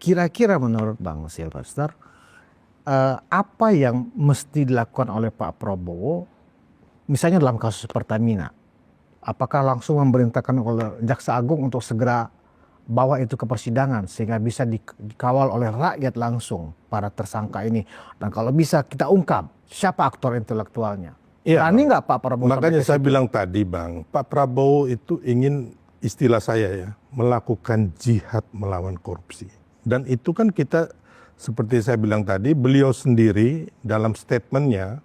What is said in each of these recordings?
kira-kira menurut Bang Silvester, apa yang mesti dilakukan oleh Pak Prabowo, misalnya dalam kasus Pertamina? Apakah langsung memerintahkan oleh Jaksa Agung untuk segera bawa itu ke persidangan sehingga bisa dikawal oleh rakyat langsung para tersangka ini, dan kalau bisa kita ungkap siapa aktor intelektualnya? Iya, Berani nggak Pak Prabowo? makanya saya bilang tadi Bang, Pak Prabowo itu ingin, istilah saya ya, melakukan jihad melawan korupsi. Dan itu kan kita, seperti saya bilang tadi, beliau sendiri dalam statementnya,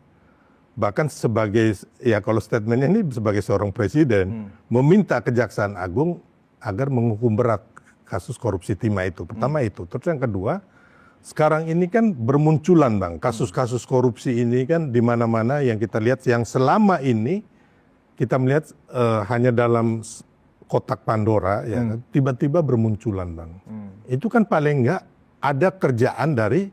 bahkan sebagai, ya kalau statementnya ini sebagai seorang presiden, meminta Kejaksaan Agung agar menghukum berat kasus korupsi timah itu. Pertama itu. Terus yang kedua, sekarang ini kan bermunculan Bang, kasus-kasus korupsi ini kan di mana-mana yang kita lihat, yang selama ini kita melihat hanya dalam kotak Pandora, ya tiba-tiba bermunculan Bang. Itu kan paling enggak ada kerjaan dari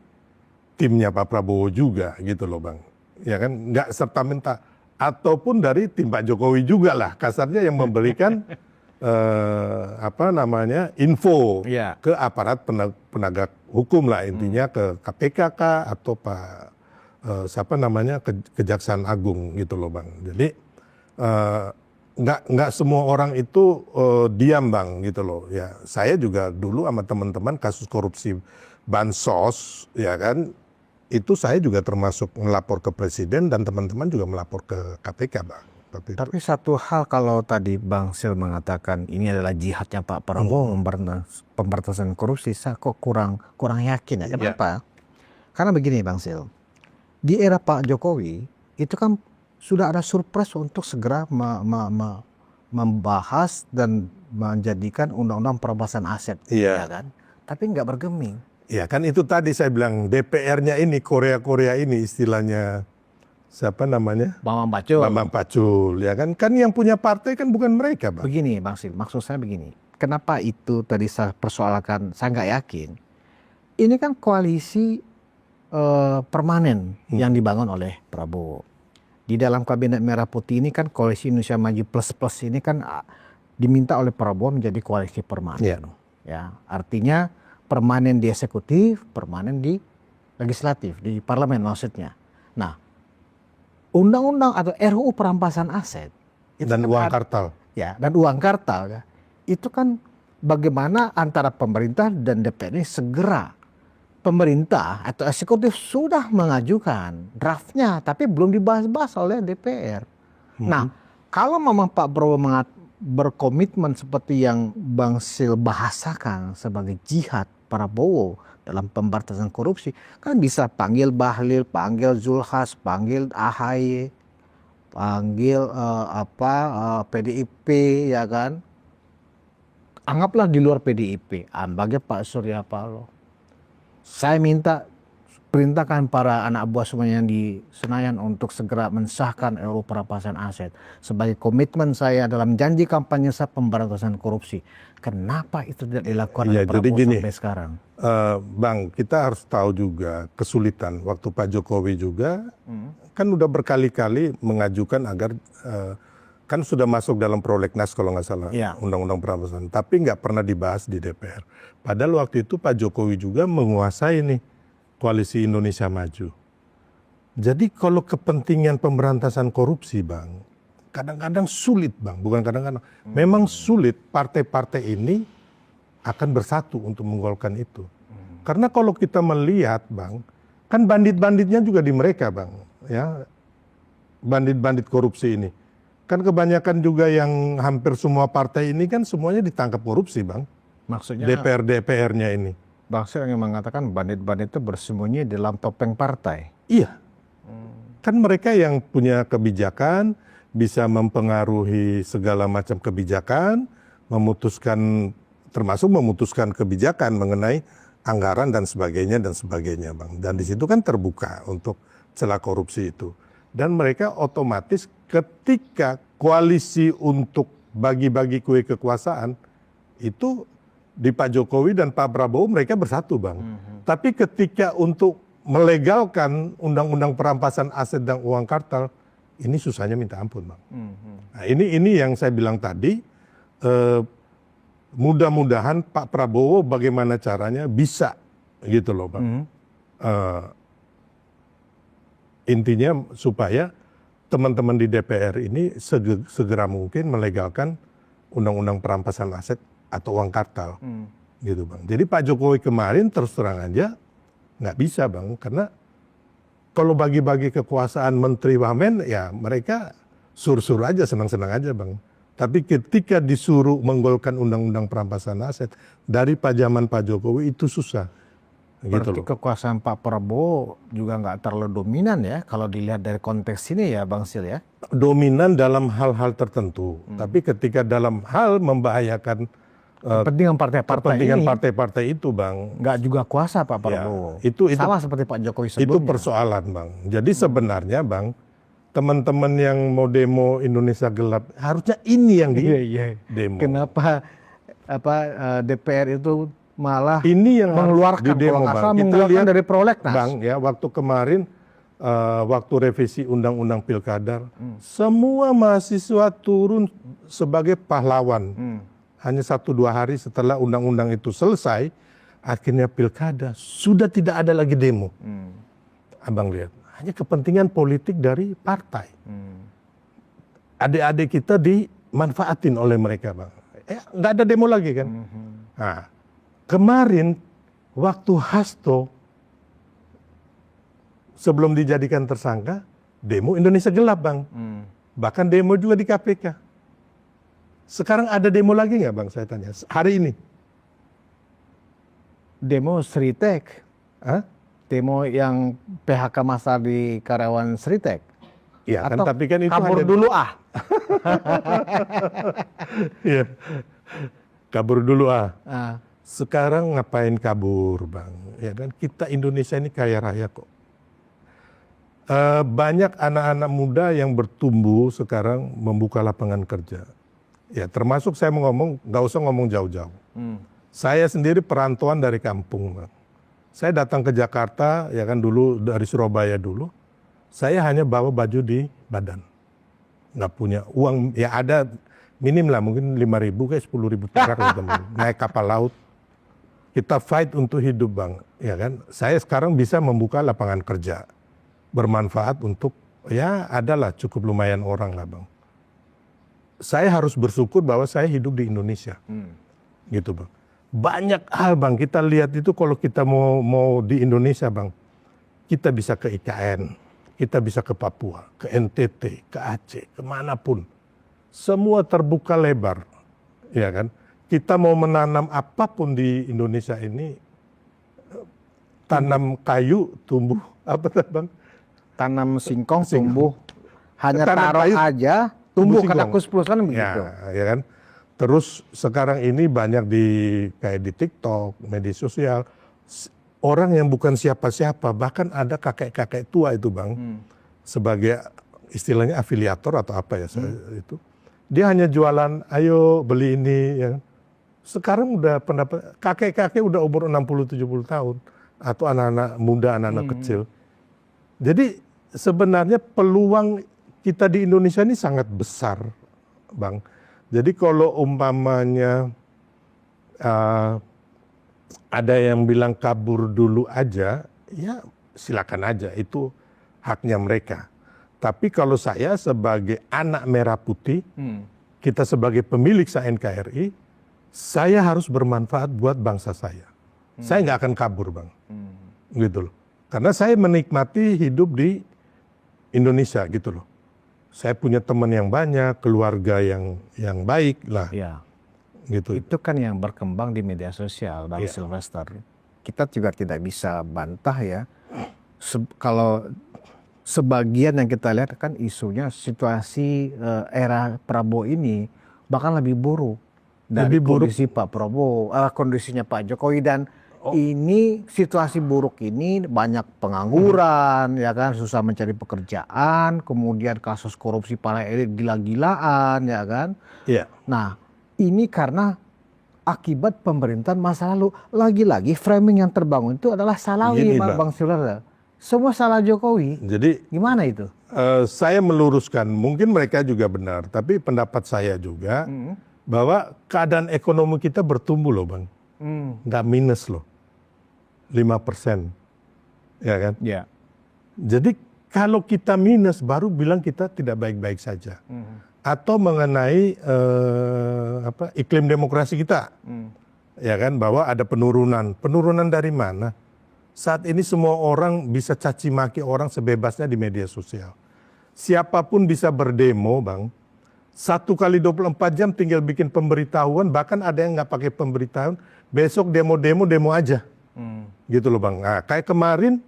timnya Pak Prabowo juga gitu loh Bang. Ya kan, nggak serta-merta, ataupun dari tim Pak Jokowi juga lah kasarnya yang memberikan info ke aparat penegak hukum lah, intinya ke KPK atau Kejaksaan Agung gitu loh Bang. Jadi nggak semua orang itu diam Bang gitu loh. Ya saya juga dulu sama teman-teman kasus korupsi bansos ya kan, itu saya juga termasuk melapor ke presiden dan teman-teman juga melapor ke KPK Bang. Tapi satu hal, kalau tadi Bang Sil mengatakan ini adalah jihadnya Pak Prabowo pemberantasan korupsi, saya kok kurang yakin ya. Kenapa? Karena begini Bang Sil, di era Pak Jokowi itu kan sudah ada surprise untuk segera membahas dan menjadikan undang-undang perampasan aset, ya kan? Tapi nggak bergeming. Ya kan itu tadi saya bilang, DPR-nya ini, Korea ini istilahnya, siapa namanya? Bambang Pacul, ya kan? Kan yang punya partai kan bukan mereka Bang. Begini Bang Sil, maksud saya begini. Kenapa itu tadi saya persoalkan, saya nggak yakin. Ini kan koalisi permanen yang dibangun oleh Prabowo. Di dalam Kabinet Merah Putih ini kan koalisi Indonesia Maju Plus ini kan diminta oleh Prabowo menjadi koalisi permanen. Ya, artinya permanen di eksekutif, permanen di legislatif, di parlemen maksudnya. Nah, undang-undang atau RUU perampasan aset itu dan kan uang kartal. Ya, dan uang kartal ya. Itu kan bagaimana antara pemerintah dan DPR ini segera, pemerintah atau eksekutif sudah mengajukan draftnya tapi belum dibahas-bahas oleh DPR. Nah, kalau memang Pak Prabowo berkomitmen seperti yang Bang Sil bahasakan sebagai jihad Prabowo dalam pemberantasan korupsi, kan bisa panggil Bahlil, panggil Zulhas, panggil AHY, panggil PDIP, ya kan? Anggaplah di luar PDIP, panggil Pak Surya Paloh. Saya minta perintahkan para anak buah semuanya di Senayan untuk segera mensahkan RUU perampasan aset sebagai komitmen saya dalam janji kampanye saya pemberantasan korupsi. Kenapa itu tidak dilakukan oleh Prabowo sampai sekarang? Bang, kita harus tahu juga kesulitan waktu Pak Jokowi juga kan udah berkali-kali mengajukan agar kan sudah masuk dalam prolegnas kalau nggak salah, undang-undang perampasan, tapi nggak pernah dibahas di DPR. Padahal waktu itu Pak Jokowi juga menguasai nih Koalisi Indonesia Maju. Jadi kalau kepentingan pemberantasan korupsi Bang, kadang-kadang sulit Bang, bukan kadang-kadang, memang sulit partai-partai ini akan bersatu untuk menggolkan itu. Karena kalau kita melihat Bang, kan bandit-banditnya juga di mereka Bang, ya, bandit-bandit korupsi ini. Kan kebanyakan juga yang hampir semua partai ini kan semuanya ditangkap korupsi Bang. Maksudnya DPR-nya ini. Bang Sil yang mengatakan bandit-bandit itu bersembunyi dalam topeng partai. Iya. Kan mereka yang punya kebijakan, bisa mempengaruhi segala macam kebijakan, termasuk memutuskan kebijakan mengenai anggaran dan sebagainya Bang. Dan di situ kan terbuka untuk celah korupsi itu. Dan mereka otomatis ketika koalisi untuk bagi-bagi kue kekuasaan itu di Pak Jokowi dan Pak Prabowo mereka bersatu Bang. Tapi ketika untuk melegalkan undang-undang perampasan aset dan uang kartal, ini susahnya minta ampun Bang. Nah ini yang saya bilang tadi, mudah-mudahan Pak Prabowo bagaimana caranya bisa gitu loh Bang. Intinya supaya teman-teman di DPR ini segera mungkin melegalkan undang-undang perampasan aset atau uang kartal. Gitu Bang. Jadi Pak Jokowi kemarin terus terang aja nggak bisa Bang, karena kalau bagi-bagi kekuasaan menteri wamen ya mereka sur-sur aja, senang-senang aja Bang. Tapi ketika disuruh menggolkan undang-undang perampasan aset dari zaman Pak Jokowi itu susah. Gitu Berarti loh. kekuasaan Pak Prabowo juga nggak terlalu dominan ya kalau dilihat dari konteks ini ya Bang Sil ya. Dominan dalam hal-hal tertentu, tapi ketika dalam hal membahayakan Kepentingan partai-partai kepentingan ini partai-partai itu Bang, nggak juga kuasa Pak ya, Prabowo. itu Sama seperti Pak Jokowi sebelumnya. itu persoalan Bang. Jadi sebenarnya Bang, teman-teman yang mau demo Indonesia gelap harusnya ini yang Iya. demo. Kenapa DPR itu malah Ini yang mengeluarkan harus didemo kalau nggak Bang. salah Kita mengeluarkan lihat dari prolegnas. Bang ya, waktu kemarin waktu revisi undang-undang pilkada, semua mahasiswa turun sebagai pahlawan. Hanya 1-2 hari setelah undang-undang itu selesai, akhirnya pilkada sudah tidak ada lagi demo. Abang lihat, hanya kepentingan politik dari partai. Adik-adik kita dimanfaatin oleh mereka Bang. Nggak ada demo lagi kan. Nah, kemarin waktu Hasto sebelum dijadikan tersangka, demo Indonesia gelap Bang. Bahkan demo juga di KPK. Sekarang ada demo lagi nggak Bang, saya tanya, hari ini? Demo Sritek. Hah? Demo yang PHK massal di karyawan Sritek. Iya kan, Atau tapi kan itu kabur hanya dulu ah. Iya. Kabur dulu ah. Ah, Sekarang ngapain kabur Bang? Ya kan, kita Indonesia ini kaya raya kok. Banyak anak-anak muda yang bertumbuh sekarang membuka lapangan kerja. Ya termasuk saya mau ngomong, nggak usah ngomong jauh-jauh. Saya sendiri perantauan dari kampung Bang. Saya datang ke Jakarta, ya kan dulu dari Surabaya dulu. Saya hanya bawa baju di badan. Nggak punya uang, ya ada minim lah mungkin 5.000 kayak 10.000 perak gitu, naik kapal laut. Kita fight untuk hidup Bang, ya kan. Saya sekarang bisa membuka lapangan kerja, bermanfaat untuk ya adalah cukup lumayan orang lah Bang. Saya harus bersyukur bahwa saya hidup di Indonesia, gitu Bang. Banyak hal Bang kita lihat itu kalau kita mau di Indonesia Bang, kita bisa ke IKN, kita bisa ke Papua, ke NTT, ke Aceh, kemanapun, semua terbuka lebar, ya kan. Kita mau menanam apapun di Indonesia ini, tanam kayu tumbuh apa Bang? tanam singkong tumbuh. Hanya Tanam taruh kayu, aja tumbuh kata singkong. kus-plus kan begitu. Ya kan. Terus sekarang ini banyak kayak di TikTok, media sosial, orang yang bukan siapa-siapa, bahkan ada kakek-kakek tua itu Bang, sebagai istilahnya afiliator atau apa ya itu. Dia hanya jualan, ayo beli ini. Ya. Sekarang udah pendapat, kakek-kakek udah umur 60-70 tahun. Atau anak-anak muda, anak-anak kecil. Jadi sebenarnya peluang kita di Indonesia ini sangat besar Bang. Jadi kalau umpamanya ada yang bilang kabur dulu aja, ya silakan aja, itu haknya mereka. Tapi kalau saya sebagai anak merah putih, kita sebagai pemilik NKRI, saya harus bermanfaat buat bangsa saya. Saya nggak akan kabur Bang, gitu loh. Karena saya menikmati hidup di Indonesia gitu loh. Saya punya teman yang banyak, keluarga yang baik lah. Ya. Gitu. Itu kan yang berkembang di media sosial, Bang Sylvester. Kita juga tidak bisa bantah ya. Kalau sebagian yang kita lihat kan isunya situasi era Prabowo ini bahkan lebih buruk dari kondisi Pak Prabowo, kondisinya Pak Jokowi, dan ini situasi buruk ini banyak pengangguran, ya kan, susah mencari pekerjaan, kemudian kasus korupsi para elit gila-gilaan, ya kan. Iya. Nah, ini karena akibat pemerintahan masa lalu. Lagi-lagi framing yang terbangun itu adalah Salawi, Bang Silver. Semua salah Jokowi. Jadi gimana itu? Saya meluruskan, mungkin mereka juga benar, tapi pendapat saya juga bahwa keadaan ekonomi kita bertumbuh loh Bang. Nggak minus loh. 5%. Ya kan? Ya. Jadi kalau kita minus baru bilang kita tidak baik-baik saja. Atau mengenai iklim demokrasi kita. Ya kan, bahwa ada penurunan. Penurunan dari mana? Saat ini semua orang bisa caci maki orang sebebasnya di media sosial. Siapapun bisa berdemo Bang. 1 kali 24 jam tinggal bikin pemberitahuan, bahkan ada yang nggak pakai pemberitahuan, besok demo aja. Gitu loh Bang. Nah, kayak kemarin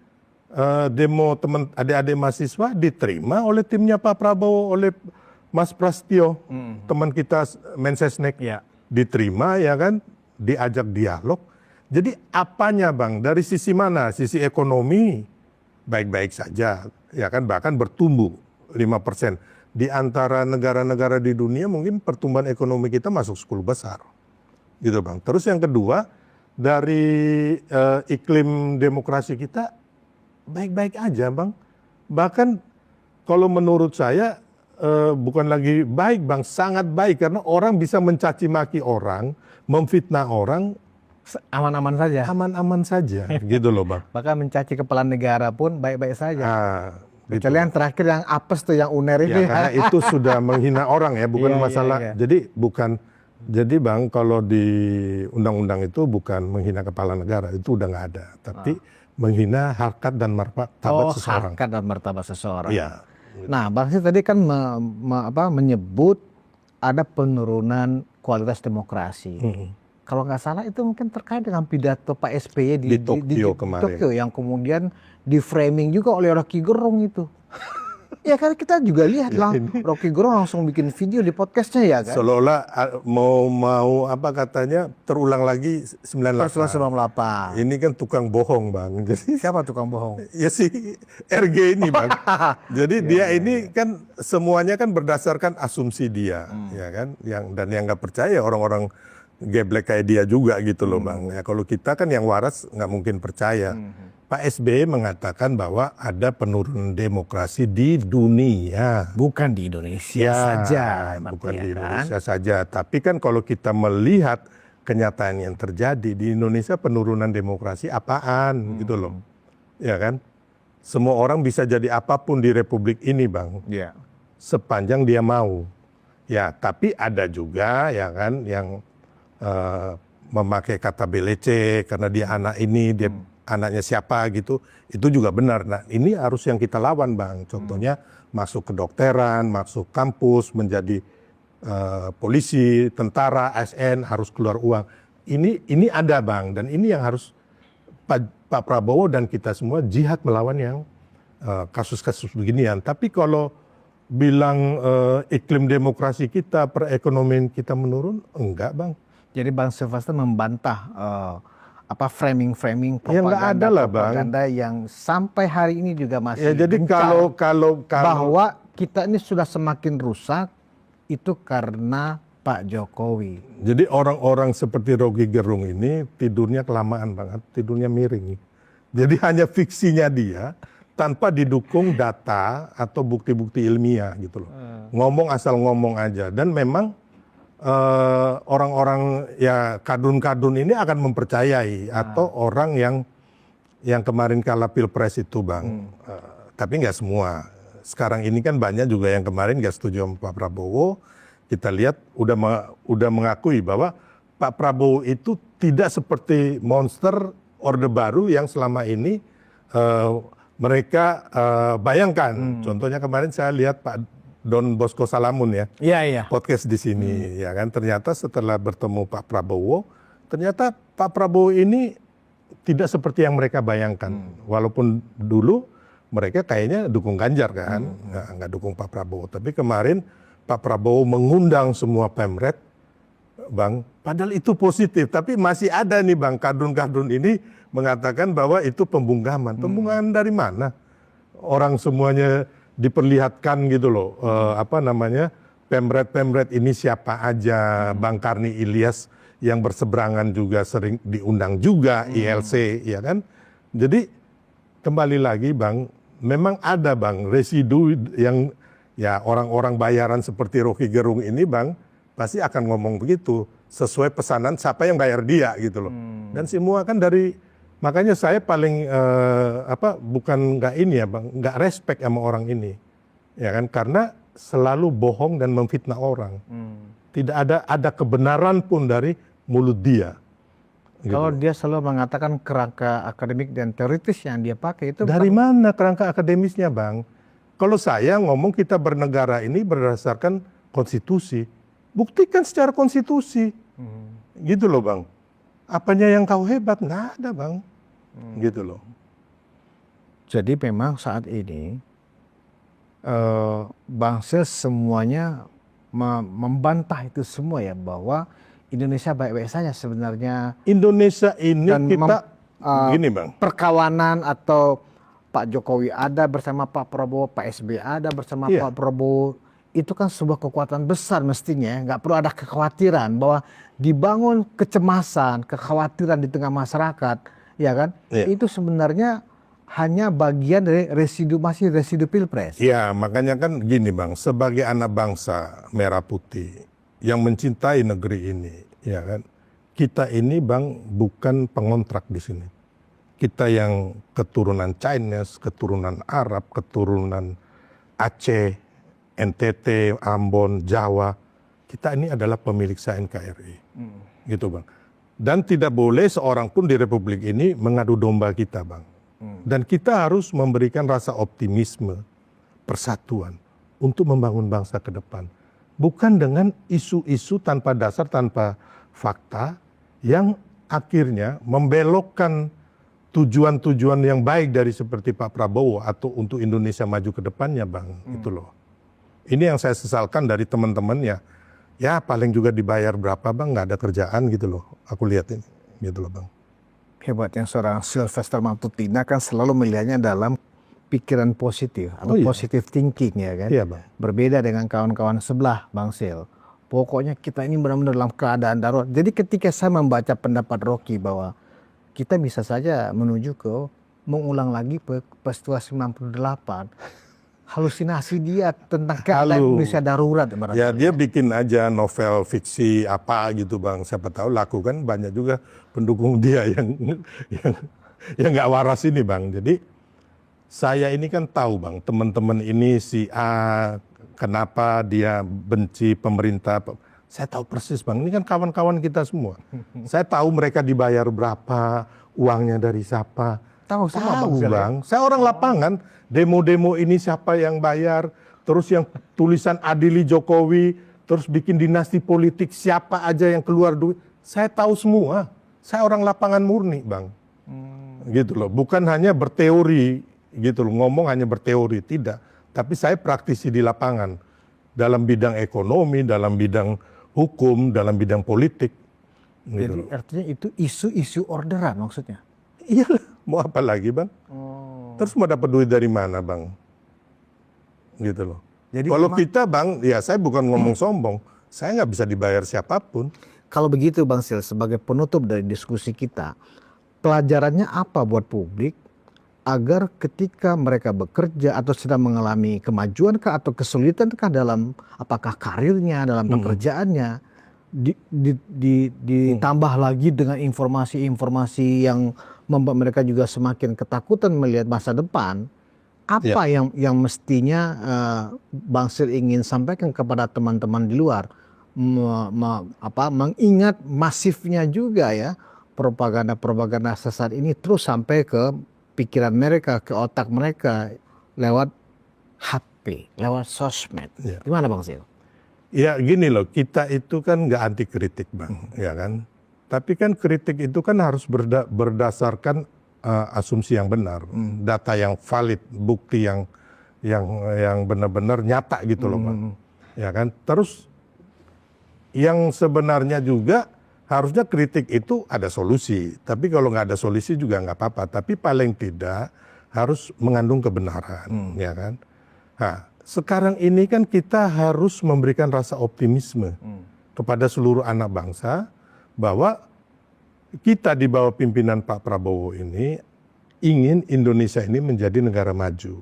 demo teman adik-adik mahasiswa diterima oleh timnya Pak Prabowo, oleh Mas Prasetyo, teman kita Mensesnek. Ya. Diterima ya kan, diajak dialog. Jadi apanya Bang, dari sisi mana? Sisi ekonomi baik-baik saja, ya kan, bahkan bertumbuh 5%. Di antara negara-negara di dunia mungkin pertumbuhan ekonomi kita masuk 10 besar. Gitu Bang. Terus yang kedua, dari iklim demokrasi kita baik-baik aja Bang. Bahkan kalau menurut saya bukan lagi baik Bang, sangat baik, karena orang bisa mencaci maki orang, memfitnah orang, Aman-aman saja. aman-aman saja. Gitu loh Bang. Bahkan mencaci kepala negara pun baik-baik saja. Nah, gitu. Kecuali yang terakhir yang apes tuh, yang uner Ya, itu. karena itu sudah menghina orang ya, bukan Iya, masalah. iya. Jadi Bang, kalau di undang-undang itu bukan menghina kepala negara, itu udah nggak ada. Tapi menghina harkat dan martabat seseorang. Harkat dan martabat seseorang. Iya. Nah, Bang Sir tadi kan menyebut ada penurunan kualitas demokrasi. Kalau nggak salah itu mungkin terkait dengan pidato Pak SBY Di Tokyo kemarin. Tokyo, yang kemudian di framing juga oleh Rocky Gerung itu. Ya kan kita juga lihat lah, Rocky Gerung langsung bikin video di podcastnya ya kan. Seolah-olah mau apa katanya terulang lagi 98. 98. Ini kan tukang bohong Bang. Jadi Siapa tukang bohong? ya si RG ini Bang. Jadi dia ini kan semuanya kan berdasarkan asumsi dia, ya kan. Dan yang nggak percaya orang-orang geblek kayak dia juga gitu loh Bang. Ya kalau kita kan yang waras nggak mungkin percaya. Pak SBY mengatakan bahwa ada penurunan demokrasi di dunia. Bukan di Indonesia saja. Bukan ya di kan? Indonesia saja. Tapi kan kalau kita melihat kenyataan yang terjadi di Indonesia, penurunan demokrasi apaan gitu loh. Ya kan? Semua orang bisa jadi apapun di Republik ini Bang. Ya. Sepanjang dia mau. Ya, tapi ada juga ya kan yang memakai kata belece karena dia anak ini, dia anaknya siapa gitu, itu juga benar. Nah ini harus yang kita lawan Bang. Contohnya masuk kedokteran, masuk kampus, menjadi polisi, tentara, ASN, harus keluar uang. Ini ada Bang, dan ini yang harus Pak Prabowo dan kita semua jihad melawan yang kasus-kasus beginian. Tapi kalau bilang iklim demokrasi kita, perekonomian kita menurun, enggak Bang. Jadi Bang Sylvester membantah framing Ya nggak ada lah Bang. propaganda yang sampai hari ini juga masih Ya jadi gencar kalau bahwa kita ini sudah semakin rusak itu karena Pak Jokowi. jadi orang-orang seperti Rocky Gerung ini tidurnya kelamaan banget, tidurnya miring. Jadi hanya fiksinya dia tanpa didukung data atau bukti-bukti ilmiah gitu loh. Ngomong asal ngomong aja, dan memang orang-orang ya kadun-kadun ini akan mempercayai atau orang yang kemarin kalah pilpres itu Bang. Tapi nggak semua. Sekarang ini kan banyak juga yang kemarin nggak setuju sama Pak Prabowo. Kita lihat udah mengakui bahwa Pak Prabowo itu tidak seperti monster Orde Baru yang selama ini mereka bayangkan. Contohnya kemarin saya lihat Pak Don Bosco Salamun ya, Iya. podcast di sini, ya kan. Ternyata setelah bertemu Pak Prabowo, ternyata Pak Prabowo ini tidak seperti yang mereka bayangkan. Walaupun dulu mereka kayaknya dukung Ganjar kan, nggak dukung Pak Prabowo. Tapi kemarin Pak Prabowo mengundang semua Pemret, Bang. Padahal itu positif, tapi masih ada nih Bang, kadrun-kadrun ini mengatakan bahwa itu pembungkaman. Pembungkaman dari mana? Orang semuanya diperlihatkan gitu loh, Pemret ini siapa aja, Bang Karni Ilyas yang berseberangan juga sering diundang juga, ILC, ya kan. Jadi kembali lagi Bang, memang ada Bang residu yang ya orang-orang bayaran seperti Rocky Gerung ini Bang, pasti akan ngomong begitu sesuai pesanan siapa yang bayar dia gitu loh. Dan semua kan makanya saya paling bukan nggak ini ya bang, nggak respect sama orang ini, ya kan, karena selalu bohong dan memfitnah orang. Tidak ada kebenaran pun dari mulut dia. Kalau dia selalu mengatakan kerangka akademik dan teoritis yang dia pakai itu dari mana kerangka akademisnya bang? Kalau saya ngomong kita bernegara ini berdasarkan konstitusi, buktikan secara konstitusi, gitu loh bang. Apanya yang kau hebat? Nggak ada bang, gitu loh. Jadi memang saat ini Bangsir semuanya membantah itu semua ya, bahwa Indonesia baik-baik saja sebenarnya. Indonesia ini Dan kita gini bang. Perkawanan atau Pak Jokowi ada bersama Pak Prabowo, Pak SBY ada bersama Pak Prabowo, itu kan sebuah kekuatan besar mestinya. Nggak perlu ada kekhawatiran bahwa dibangun kecemasan, kekhawatiran di tengah masyarakat, ya kan? Itu sebenarnya hanya bagian dari masih residu pilpres. Ya makanya kan gini bang, sebagai anak bangsa merah putih yang mencintai negeri ini, ya kan, kita ini bang bukan pengontrak di sini. Kita yang keturunan Chinese, keturunan Arab, keturunan Aceh, NTT, Ambon, Jawa, kita ini adalah pemilik sah NKRI, gitu bang. Dan tidak boleh seorang pun di Republik ini mengadu domba kita bang. Dan kita harus memberikan rasa optimisme, persatuan untuk membangun bangsa ke depan. Bukan dengan isu-isu tanpa dasar, tanpa fakta yang akhirnya membelokkan tujuan-tujuan yang baik dari seperti Pak Prabowo atau untuk Indonesia maju ke depannya bang. Itu loh. Ini yang saya sesalkan dari teman-temannya. Ya paling juga dibayar berapa bang, nggak ada kerjaan gitu loh. Aku lihat ini, gitu loh bang. Hebatnya seorang Sylvester Matutina kan selalu melihatnya dalam pikiran positif atau positive thinking, ya kan. Iya bang. Berbeda dengan kawan-kawan sebelah Bang Sil. Pokoknya kita ini benar-benar dalam keadaan darurat. Jadi ketika saya membaca pendapat Rocky bahwa kita bisa saja menuju ke mengulang lagi peristiwa 98, halusinasi dia tentang keadaan Indonesia darurat. Ya dia bikin aja novel fiksi apa gitu bang. Siapa tahu laku kan, banyak juga pendukung dia yang nggak waras ini bang. Jadi saya ini kan tahu bang, teman-teman ini si A kenapa dia benci pemerintah. Saya tahu persis bang, ini kan kawan-kawan kita semua. Saya tahu mereka dibayar berapa, uangnya dari siapa. Tahu semua bang. Saya orang lapangan, demo-demo ini siapa yang bayar, terus yang tulisan adili Jokowi, terus bikin dinasti politik siapa aja yang keluar duit. Saya tahu semua. Saya orang lapangan murni bang. Gitu loh, bukan hanya berteori gitu loh, ngomong hanya berteori, tidak. Tapi saya praktisi di lapangan. Dalam bidang ekonomi, dalam bidang hukum, dalam bidang politik. Gitu. Jadi artinya itu isu-isu orderan maksudnya? Iyalah, mau apa lagi bang? Terus mau dapat duit dari mana bang? Gitu loh. Jadi kalau kita bang, ya saya bukan ngomong sombong. Saya nggak bisa dibayar siapapun. Kalau begitu Bang Sil, sebagai penutup dari diskusi kita, pelajarannya apa buat publik agar ketika mereka bekerja atau sedang mengalami kemajuan kah atau kesulitan kah dalam apakah karirnya, dalam pekerjaannya, ditambah lagi dengan informasi-informasi yang membuat mereka juga semakin ketakutan melihat masa depan, apa yang mestinya Bang Sil ingin sampaikan kepada teman-teman di luar, mengingat masifnya juga ya propaganda sesat ini terus sampai ke pikiran mereka, ke otak mereka lewat HP, lewat sosmed. Gimana Bang Sil? Ya gini loh, kita itu kan nggak anti kritik bang, ya kan. Tapi kan kritik itu kan harus berdasarkan asumsi yang benar, data yang valid, bukti yang benar-benar nyata gitu loh bang, ya kan. Terus yang sebenarnya juga harusnya kritik itu ada solusi, tapi kalau nggak ada solusi juga nggak apa-apa. Tapi paling tidak harus mengandung kebenaran, ya kan. Nah, sekarang ini kan kita harus memberikan rasa optimisme kepada seluruh anak bangsa bahwa kita di bawah pimpinan Pak Prabowo ini ingin Indonesia ini menjadi negara maju,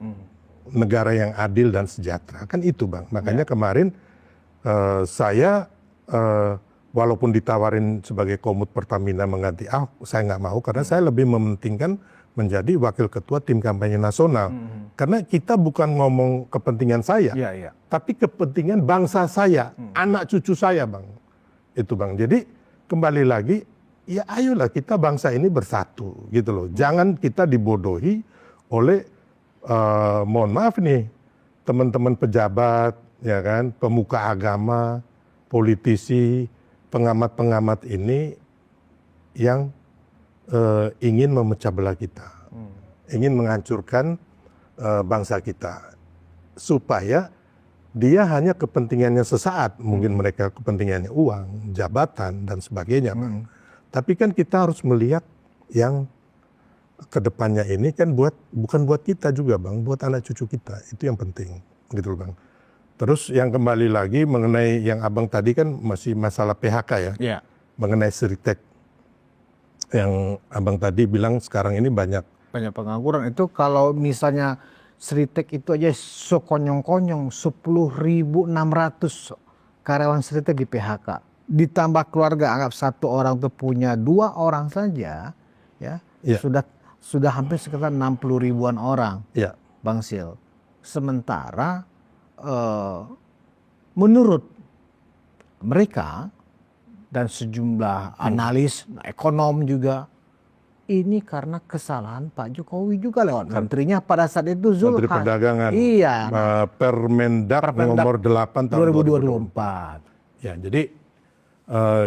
negara yang adil dan sejahtera. Kan itu bang. Makanya kemarin saya walaupun ditawarin sebagai komut Pertamina mengganti Ahok, saya nggak mau karena saya lebih mementingkan menjadi wakil ketua tim kampanye nasional. Karena kita bukan ngomong kepentingan saya, tapi kepentingan bangsa saya, anak cucu saya, Bang. Itu, Bang. Jadi kembali lagi, ya ayolah kita bangsa ini bersatu, gitu loh. Jangan kita dibodohi oleh, mohon maaf nih, teman-teman pejabat, ya kan, pemuka agama, politisi, pengamat-pengamat ini yang ingin memecah belah kita, ingin menghancurkan bangsa kita, supaya dia hanya kepentingannya sesaat, mungkin mereka kepentingannya uang, jabatan dan sebagainya, Bang. Tapi kan kita harus melihat yang kedepannya ini kan bukan buat kita juga, Bang, buat anak cucu kita, itu yang penting, gitu loh, Bang. Terus yang kembali lagi mengenai yang abang tadi kan masih masalah PHK ya, mengenai Sritek. Yang abang tadi bilang sekarang ini banyak pengangguran. Itu kalau misalnya Sritek itu aja sekonyong-konyong 10.600 karyawan Sritek di PHK. Ditambah keluarga, anggap satu orang tuh punya 2 orang saja, ya sudah hampir sekitar 60 ribuan orang, Bang Sil. Sementara menurut mereka dan sejumlah analis, ekonom juga, ini karena kesalahan Pak Jokowi juga lewat menterinya pada saat itu, Menteri Perdagangan, Permendak nomor 8 tahun 2024. Ya, jadi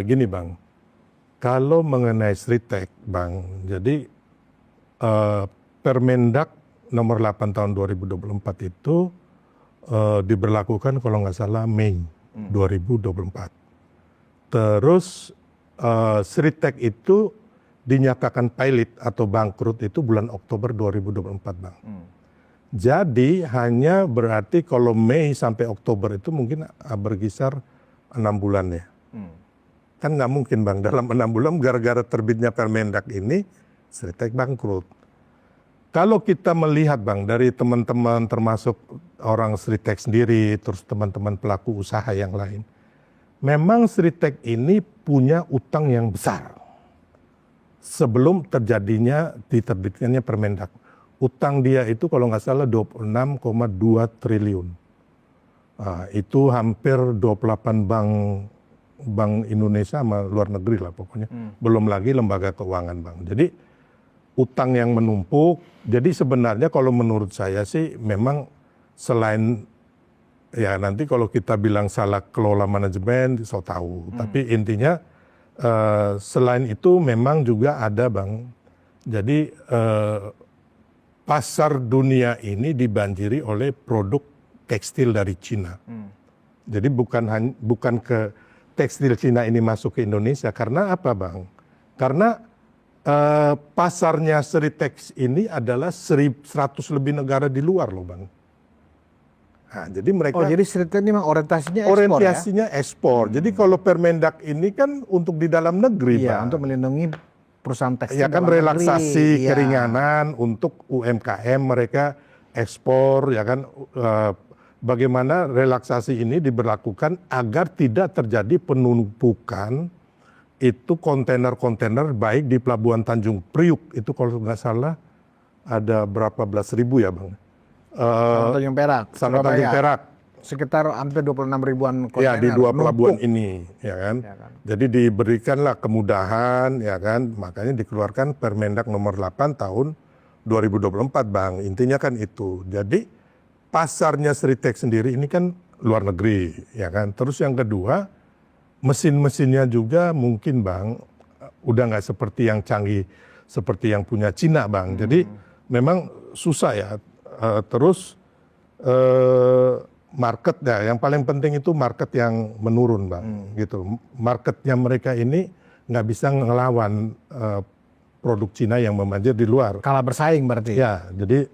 gini, Bang, kalau mengenai Sritek, Bang, jadi Permendak nomor 8 tahun 2024 itu diberlakukan kalau nggak salah Mei 2024. Terus Sritek itu dinyatakan pilot atau bangkrut itu bulan Oktober 2024, Bang. Jadi hanya berarti kalau Mei sampai Oktober itu mungkin berkisar 6 bulan ya. Kan nggak mungkin, Bang, dalam 6 bulan gara-gara terbitnya Permendak ini Sritek bangkrut. Kalau kita melihat, Bang, dari teman-teman termasuk orang Sritek sendiri, terus teman-teman pelaku usaha yang lain, memang Sritek ini punya utang yang besar sebelum diterbitkannya Permendak. Utang dia itu kalau nggak salah 26,2 triliun. Itu hampir 28 bank Indonesia sama luar negeri lah pokoknya. Belum lagi lembaga keuangan, Bang. Jadi utang yang menumpuk. Jadi sebenarnya kalau menurut saya sih memang selain ya nanti kalau kita bilang salah kelola manajemen, so tahu. Tapi intinya selain itu memang juga ada, Bang. Jadi pasar dunia ini dibanjiri oleh produk tekstil dari Cina. Jadi bukan ke tekstil Cina ini masuk ke Indonesia. Karena apa, Bang? Karena pasarnya Sritek ini adalah 100 lebih negara di luar loh, Bang. Nah, jadi mereka jadi Sritek ini memang orientasinya ekspor. Jadi kalau Permendak ini kan untuk di dalam negeri, Bang. Untuk melindungi perusahaan tekstil. Ya kan relaksasi keringanan untuk UMKM mereka ekspor, ya kan. Bagaimana relaksasi ini diberlakukan agar tidak terjadi penumpukan itu kontainer-kontainer baik di Pelabuhan Tanjung Priuk itu kalau nggak salah ada berapa belas ribu ya, Bang. Tanjung Perak. Tanjung Perak. Sekitar hampir 26 ribuan kontainer. Ya, di 2 pelabuhan ini, ya kan. Jadi diberikanlah kemudahan, ya kan. Makanya dikeluarkan Permendak nomor 8 tahun 2024, Bang. Intinya kan itu. Jadi pasarnya Sritek sendiri ini kan luar negeri, ya kan. Terus yang kedua, mesin-mesinnya juga mungkin, Bang, udah nggak seperti yang canggih, seperti yang punya Cina, Bang. Jadi memang susah ya. Terus market ya, yang paling penting itu market yang menurun, Bang. Gitu. Marketnya mereka ini nggak bisa ngelawan produk Cina yang memanjir di luar. Kalah bersaing berarti. Ya, jadi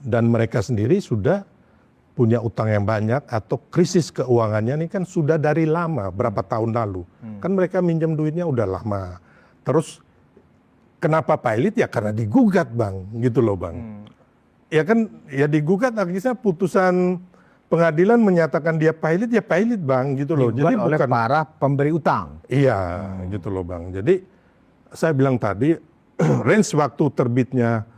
dan mereka sendiri sudah punya utang yang banyak atau krisis keuangannya ini kan sudah dari lama, berapa tahun lalu. Kan mereka minjem duitnya udah lama. Terus kenapa pilot? Ya karena digugat, Bang, gitu loh, Bang. Ya kan, ya digugat akhirnya putusan pengadilan menyatakan dia pilot, ya pilot Bang, gitu loh. Dibuat Jadi oleh bukan para pemberi utang. iya, gitu loh Bang. Jadi saya bilang tadi range waktu terbitnya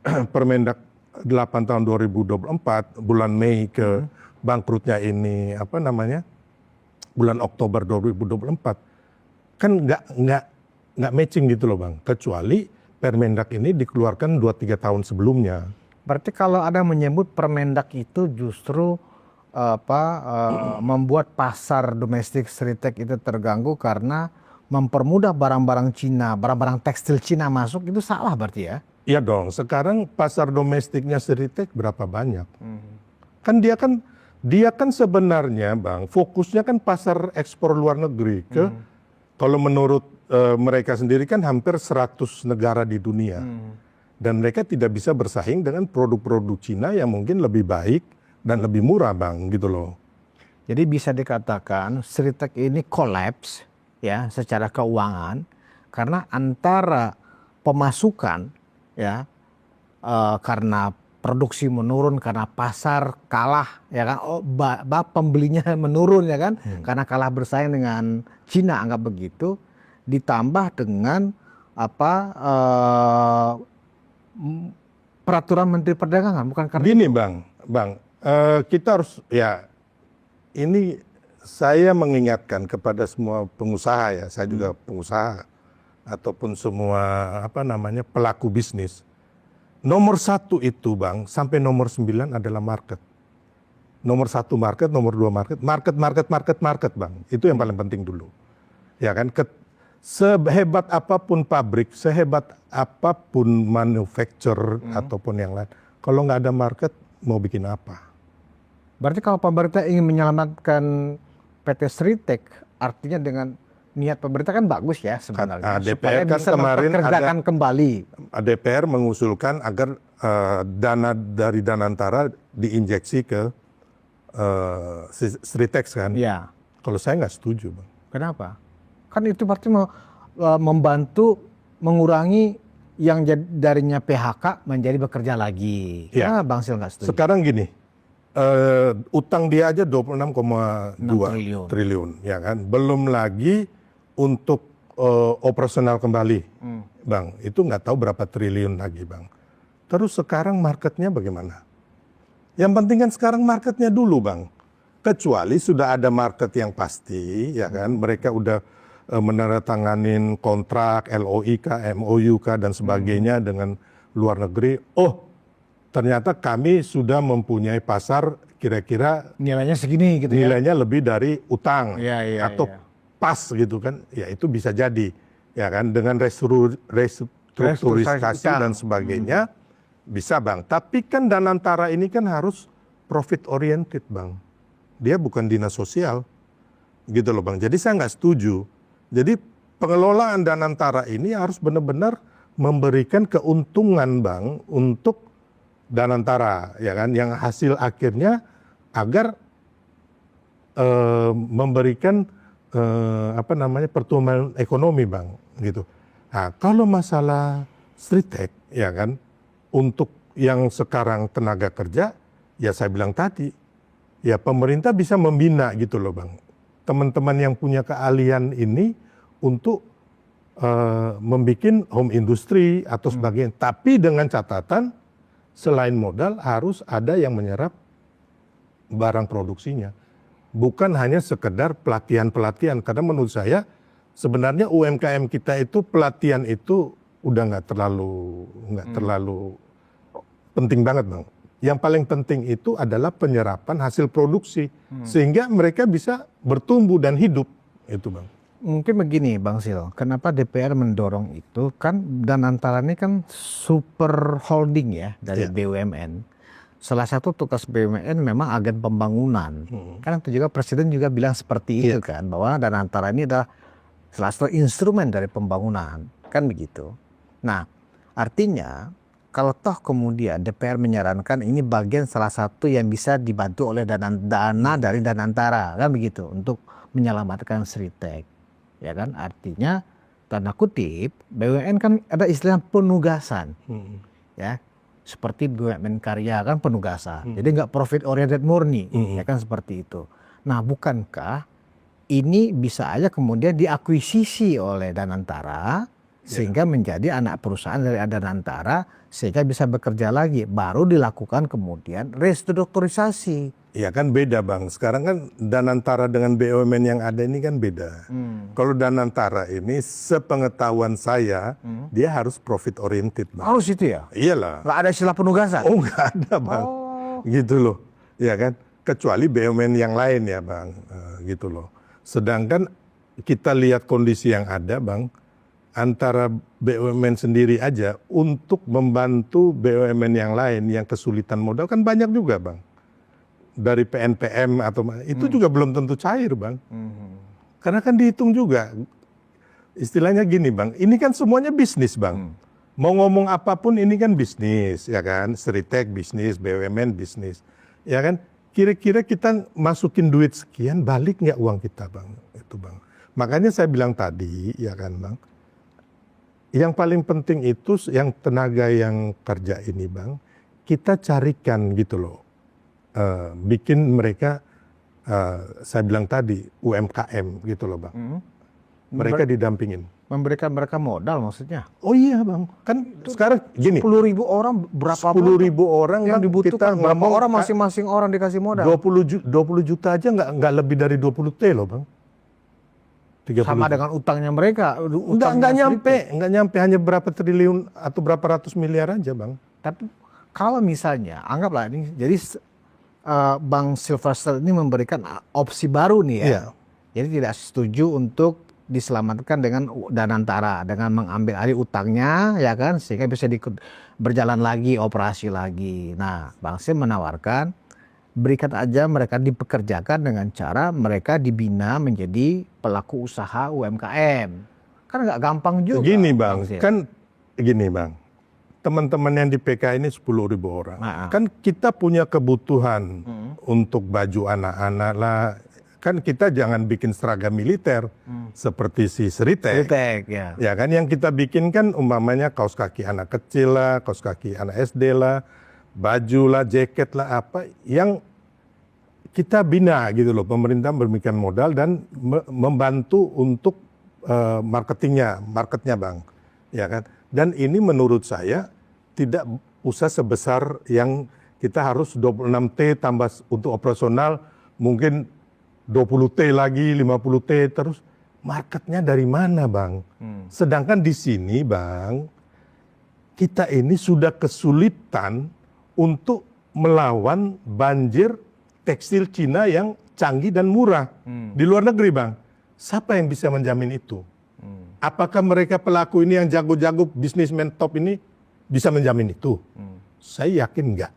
Permendak 8 tahun 2024 bulan Mei ke bangkrutnya ini apa namanya? Bulan Oktober 2024 kan nggak matching gitu loh Bang. Kecuali Permendak ini dikeluarkan 2-3 tahun sebelumnya. Berarti kalau ada menyebut Permendak itu justru membuat pasar domestik Sritek itu terganggu karena mempermudah barang-barang Cina, barang-barang tekstil Cina masuk, itu salah berarti ya? Iya dong, sekarang pasar domestiknya Sritek berapa banyak? Kan dia kan sebenarnya Bang, fokusnya kan pasar ekspor luar negeri ke kalau menurut mereka sendiri kan hampir 100 negara di dunia. Dan mereka tidak bisa bersaing dengan produk-produk Cina yang mungkin lebih baik dan lebih murah Bang, gitu loh. Jadi bisa dikatakan Sritek ini collapse ya secara keuangan karena antara pemasukan ya karena produksi menurun, karena pasar kalah ya kan, pembelinya menurun ya kan, karena kalah bersaing dengan Cina, anggap begitu, ditambah dengan peraturan Menteri Perdagangan, bukan karena Gini Bang, kita harus ya ini saya mengingatkan kepada semua pengusaha ya, saya juga pengusaha ataupun semua apa namanya pelaku bisnis. Nomor 1 itu Bang, sampai nomor 9 adalah market. Nomor 1 market, nomor 2 market Bang. Itu yang paling penting dulu. Ya kan, sehebat apapun pabrik, sehebat apapun manufacturer ataupun yang lain, kalau nggak ada market mau bikin apa? Berarti kalau pemerintah ingin menyelamatkan PT Sritek, artinya dengan niat pemerintah kan bagus ya sebenarnya. DPR supaya kan bisa kemarin mempekerjakan kembali. DPR mengusulkan agar dana dari Danantara diinjeksi ke Sritek kan. Ya. Kalau saya nggak setuju Bang. Kenapa? Kan itu berarti membantu mengurangi yang darinya PHK menjadi bekerja lagi. Ya. Kenapa Bang Sil nggak setuju? Sekarang gini, utang dia aja 26,2 triliun. triliun, ya kan. Belum lagi untuk operasional kembali, Bang. Itu nggak tahu berapa triliun lagi, Bang. Terus sekarang marketnya bagaimana? Yang penting kan sekarang marketnya dulu, Bang. Kecuali sudah ada market yang pasti, ya kan. Mereka udah menandatanganin kontrak, LOI kah, MOU kah, dan sebagainya dengan luar negeri. Oh, ternyata kami sudah mempunyai pasar kira-kira nilainya segini gitu ya. Nilainya lebih dari utang atau iya. pas gitu kan. Ya itu bisa jadi. Ya kan dengan restrukturisasi dan sebagainya bisa Bang. Tapi kan Danantara ini kan harus profit oriented Bang. Dia bukan dinas sosial. Gitu loh Bang. Jadi saya nggak setuju. Jadi pengelolaan Danantara ini harus benar-benar memberikan keuntungan Bang untuk Danantara, ya kan, yang hasil akhirnya agar memberikan pertumbuhan ekonomi Bang, gitu. Nah, kalau masalah Sritek, ya kan, untuk yang sekarang tenaga kerja, ya saya bilang tadi, ya pemerintah bisa membina gitu loh Bang. Teman-teman yang punya keahlian ini untuk membuat home industry atau sebagainya, tapi dengan catatan selain modal harus ada yang menyerap barang produksinya. Bukan hanya sekedar pelatihan-pelatihan. Karena menurut saya sebenarnya UMKM kita itu pelatihan itu udah nggak terlalu penting banget Bang. Yang paling penting itu adalah penyerapan hasil produksi. Sehingga mereka bisa bertumbuh dan hidup. Itu Bang. Mungkin begini Bang Sil, kenapa DPR mendorong itu, kan Danantara ini kan super holding ya dari BUMN. Salah satu tugas BUMN memang agen pembangunan. Kan itu juga Presiden juga bilang seperti itu kan, bahwa Danantara ini adalah salah satu instrumen dari pembangunan, kan begitu. Nah, artinya kalau toh kemudian DPR menyarankan ini bagian salah satu yang bisa dibantu oleh dana dari Danantara, kan begitu, untuk menyelamatkan Sritek. Ya kan, artinya tanda kutip BUMN kan ada istilah penugasan, ya seperti BUMN karya kan penugasan. Jadi nggak profit oriented murni, ya kan seperti itu. Nah, bukankah ini bisa aja kemudian diakuisisi oleh Danantara sehingga menjadi anak perusahaan dari Danantara sehingga bisa bekerja lagi, baru dilakukan kemudian restrukturisasi. Ya kan beda Bang, sekarang kan Danantara dengan BUMN yang ada ini kan beda. Kalau Danantara ini sepengetahuan saya, dia harus profit oriented Bang. Harus itu ya? Iyalah. Nggak ada istilah penugasan? Oh nggak ada Bang, gitu loh. Ya kan, kecuali BUMN yang lain ya Bang, gitu loh. Sedangkan kita lihat kondisi yang ada Bang, antara BUMN sendiri aja untuk membantu BUMN yang lain yang kesulitan modal kan banyak juga Bang. Dari PNPM atau itu juga belum tentu cair Bang. Karena kan dihitung juga. Istilahnya gini Bang, ini kan semuanya bisnis Bang. Mau ngomong apapun ini kan bisnis, ya kan? Seritek bisnis, BUMN bisnis. Ya kan? Kira-kira kita masukin duit sekian, balik nggak uang kita Bang? Itu Bang. Makanya saya bilang tadi, ya kan Bang, yang paling penting itu yang tenaga yang kerja ini Bang, kita carikan gitu loh. Bikin mereka, saya bilang tadi, UMKM gitu loh Bang. Mereka didampingin. Memberikan mereka modal maksudnya? Oh iya Bang, kan sekarang gini. 10.000 orang berapa 10.000 orang yang Bang, dibutuhkan? kita Berapa ngomong, orang masing-masing orang dikasih modal? 20 juta aja nggak lebih dari 20 T loh Bang. 30 Sama dengan utangnya mereka. Nggak nyampe, hanya berapa triliun atau berapa ratus miliar aja Bang. Tapi kalau misalnya, anggaplah ini, jadi Bang Silvester ini memberikan opsi baru nih ya. Iya. Jadi tidak setuju untuk diselamatkan dengan Danantara, dengan mengambil alih utangnya, ya kan, sehingga bisa berjalan lagi, operasi lagi. Nah, Bang Sil menawarkan, berikan aja mereka dipekerjakan dengan cara mereka dibina menjadi pelaku usaha UMKM. Kan nggak gampang juga. Gini Bang, Sil. kan gini Bang, teman-teman yang di PK ini 10.000 orang. Kan kita punya kebutuhan untuk baju anak-anak lah. Kan kita jangan bikin seragam militer seperti si Seritek. Ya. Ya kan, yang kita bikin kan umpamanya kaos kaki anak kecil lah, kaos kaki anak SD lah, baju lah, jaket lah, apa yang kita bina gitu loh. Pemerintah memberikan modal dan membantu untuk marketnya Bang. Ya kan. Dan ini menurut saya tidak usah sebesar yang kita harus 26 T tambah untuk operasional mungkin 20 T lagi, 50 T terus. Marketnya dari mana Bang? Sedangkan di sini Bang, kita ini sudah kesulitan untuk melawan banjir tekstil Cina yang canggih dan murah. Di luar negeri Bang, siapa yang bisa menjamin itu? Apakah mereka pelaku ini yang jago-jago bisnismen top ini bisa menjamin itu? Saya yakin enggak.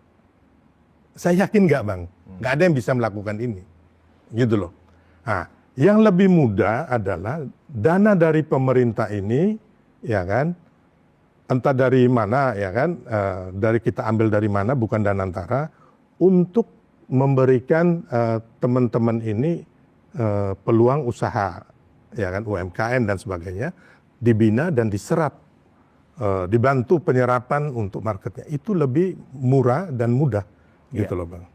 Saya yakin enggak Bang. Enggak ada yang bisa melakukan ini. Gitu loh. Nah, yang lebih mudah adalah dana dari pemerintah ini, ya kan, entah dari mana, ya kan, dari kita ambil dari mana, bukan Danantara, untuk memberikan teman-teman ini peluang usaha, ya kan, UMKM dan sebagainya, dibina dan diserap, dibantu penyerapan untuk marketnya. Itu lebih murah dan mudah, gitu loh Bang.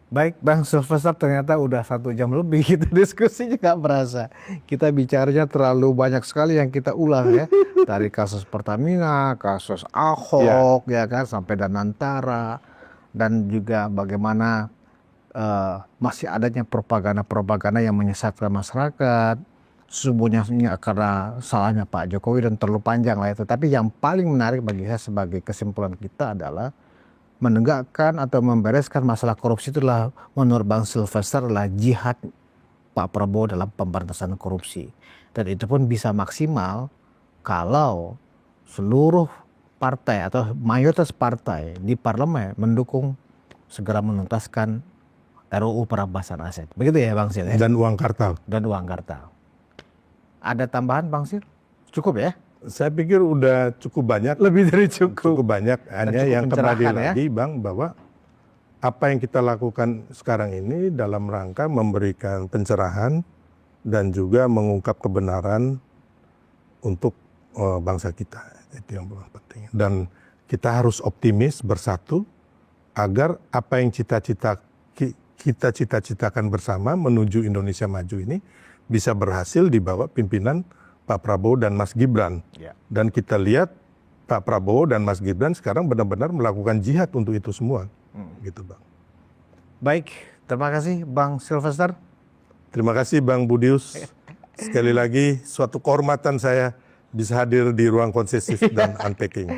Baik, Bang Silvester, ternyata udah 1 jam lebih kita diskusinya, nggak berasa. Kita bicaranya terlalu banyak sekali yang kita ulang ya. Dari kasus Pertamina, kasus Ahok, ya kan, sampai Danantara. Dan juga bagaimana masih adanya propaganda yang menyesatkan masyarakat. Sesungguhnya karena salahnya Pak Jokowi dan terlalu panjang lah itu. Tapi yang paling menarik bagi saya sebagai kesimpulan kita adalah menegakkan atau membereskan masalah korupsi itu adalah, menurut Bang Silvester, adalah jihad Pak Prabowo dalam pemberantasan korupsi. Dan itu pun bisa maksimal kalau seluruh partai atau mayoritas partai di parlemen mendukung segera menuntaskan RUU perampasan aset. Begitu ya Bang Sil? Ya? Dan uang kartal. Dan uang kartal. Ada tambahan Bang Sil? Cukup ya? Saya pikir udah cukup banyak. Lebih dari cukup. Cukup banyak. Hanya cukup yang kembali ya? lagi Bang, bahwa apa yang kita lakukan sekarang ini dalam rangka memberikan pencerahan dan juga mengungkap kebenaran untuk bangsa kita. Itu yang paling penting. Dan kita harus optimis bersatu agar apa yang kita cita-citakan bersama menuju Indonesia maju ini bisa berhasil di bawah pimpinan Pak Prabowo dan Mas Gibran. Ya. Dan kita lihat Pak Prabowo dan Mas Gibran sekarang benar-benar melakukan jihad untuk itu semua. Gitu, Bang. Baik, terima kasih Bang Sylvester. Terima kasih Bang Budius. Sekali lagi suatu kehormatan saya bisa hadir di ruang konsensus dan unpacking.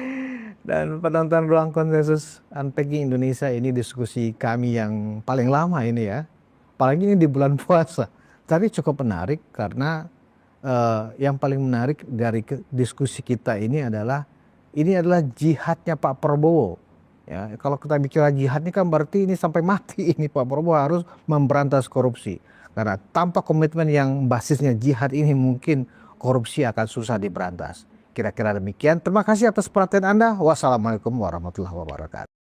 Dan penonton Ruang Konsensus Unpacking Indonesia, ini diskusi kami yang paling lama ini ya. Apalagi ini di bulan puasa. Tapi cukup menarik karena yang paling menarik dari diskusi kita ini adalah jihadnya Pak Prabowo. Ya, kalau kita bicara jihad ini kan berarti ini sampai mati ini Pak Prabowo harus memberantas korupsi. Karena tanpa komitmen yang basisnya jihad ini mungkin korupsi akan susah diberantas. Kira-kira demikian. Terima kasih atas perhatian Anda. Wassalamualaikum warahmatullahi wabarakatuh.